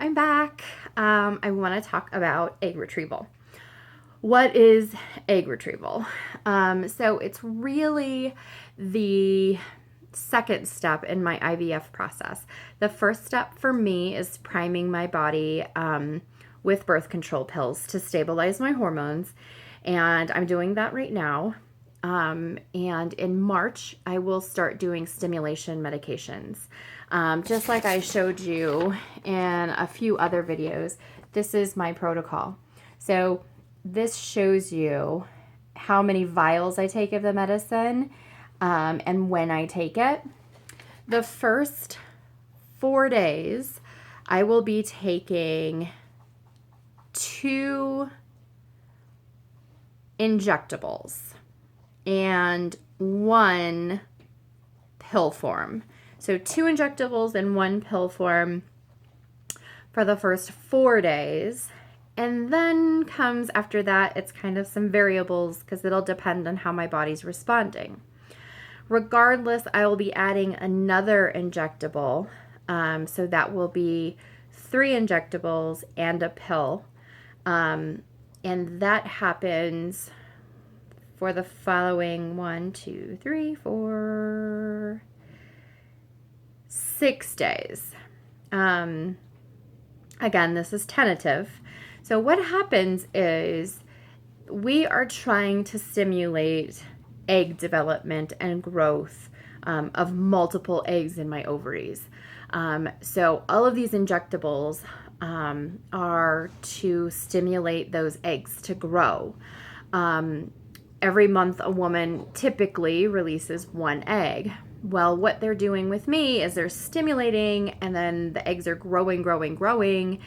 I'm back. I want to talk about egg retrieval. What is egg retrieval? So it's really the second step in my IVF process. The first step for me is priming my body with birth control pills to stabilize my hormones, and I'm doing that right now. And in March, I will start doing stimulation medications. Just like I showed you in a few other videos, this is my protocol. So this shows you how many vials I take of the medicine and when I take it. The first 4 days, I will be taking 2 injectables and 1 pill form. So 2 injectables and 1 pill form for the first 4 days. And then comes after that, it's kind of some variables because it'll depend on how my body's responding. Regardless, I will be adding another injectable. So that will be 3 injectables and a pill. And that happens for the following 6 days. Again, this is tentative. So what happens is we are trying to stimulate egg development and growth of multiple eggs in my ovaries. So all of these injectables are to stimulate those eggs to grow. Every month, a woman typically releases 1 egg. Well, what they're doing with me is they're stimulating, and then the eggs are growing.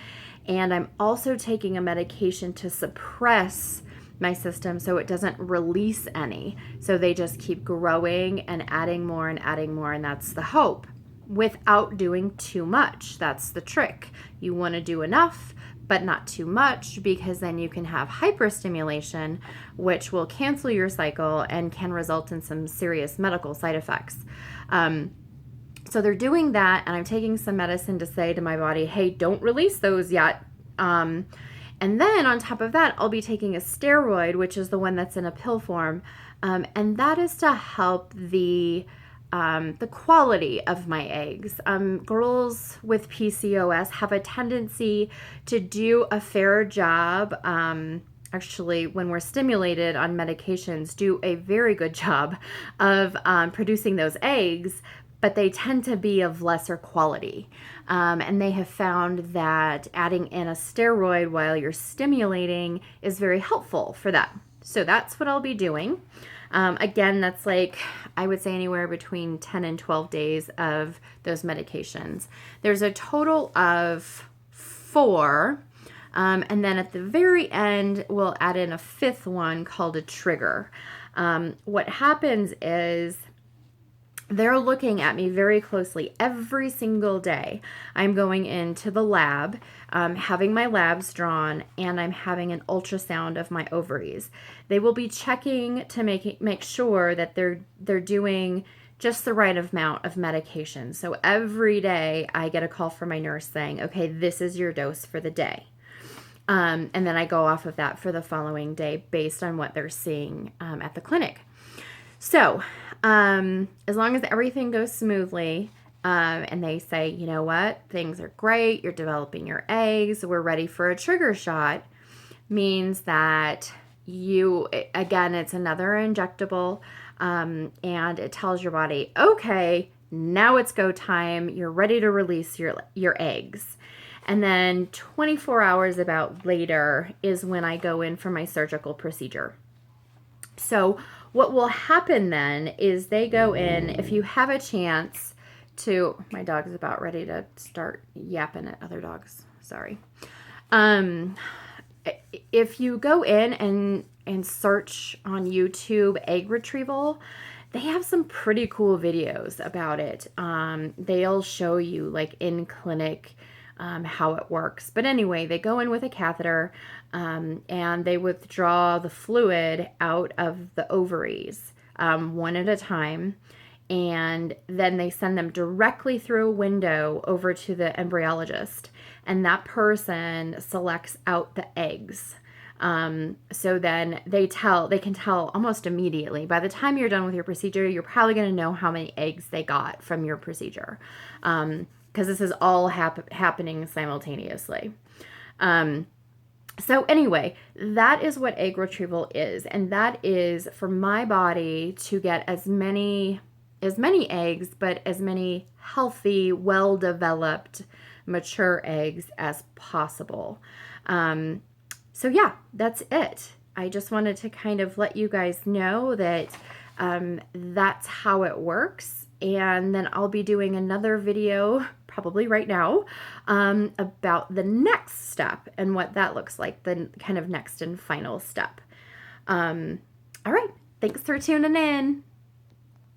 And I'm also taking a medication to suppress my system so it doesn't release any. So they just keep growing and adding more, and that's the hope, without doing too much. That's the trick. You want to do enough, but not too much, because then you can have hyperstimulation, which will cancel your cycle and can result in some serious medical side effects. So they're doing that, and I'm taking some medicine to say to my body, hey, don't release those yet. And then on top of that, I'll be taking a steroid, which is the one that's in a pill form, and that is to help the quality of my eggs. Girls with PCOS have a tendency to do a fair job. Actually, when we're stimulated on medications, do a very good job of producing those eggs, but they tend to be of lesser quality. And they have found that adding in a steroid while you're stimulating is very helpful for that. So that's what I'll be doing. Again, that's like, I would say anywhere between 10 and 12 days of those medications. There's a total of 4. And then at the very end, we'll add in a 5th one called a trigger. What happens is they're looking at me very closely every single day. I'm going into the lab, having my labs drawn, and I'm having an ultrasound of my ovaries. They will be checking to make sure that they're doing just the right amount of medication. So every day I get a call from my nurse saying, okay, this is your dose for the day. And then I go off of that for the following day based on what they're seeing at the clinic. So as long as everything goes smoothly, and they say, you know what, things are great, you're developing your eggs, we're ready for a trigger shot, means that again, it's another injectable, and it tells your body, okay, now it's go time, you're ready to release your eggs. And then 24 hours about later is when I go in for my surgical procedure. So what will happen then is they go in, if you have a chance to, my dog is about ready to start yapping at other dogs, sorry. If you go in and search on YouTube egg retrieval, they have some pretty cool videos about it. They'll show you like in clinic how it works. But anyway, they go in with a catheter and they withdraw the fluid out of the ovaries one at a time. and then they send them directly through a window over to the embryologist, and that person selects out the eggs. So then they can tell almost immediately. By the time you're done with your procedure, you're probably going to know how many eggs they got from your procedure, because this is all happening simultaneously. So anyway, that is what egg retrieval is, and that is for my body to get as many eggs, but as many healthy, well-developed, mature eggs as possible. So yeah, that's it. I just wanted to kind of let you guys know that that's how it works. And then I'll be doing another video, probably right now, about the next step and what that looks like, the kind of next and final step. All right, thanks for tuning in.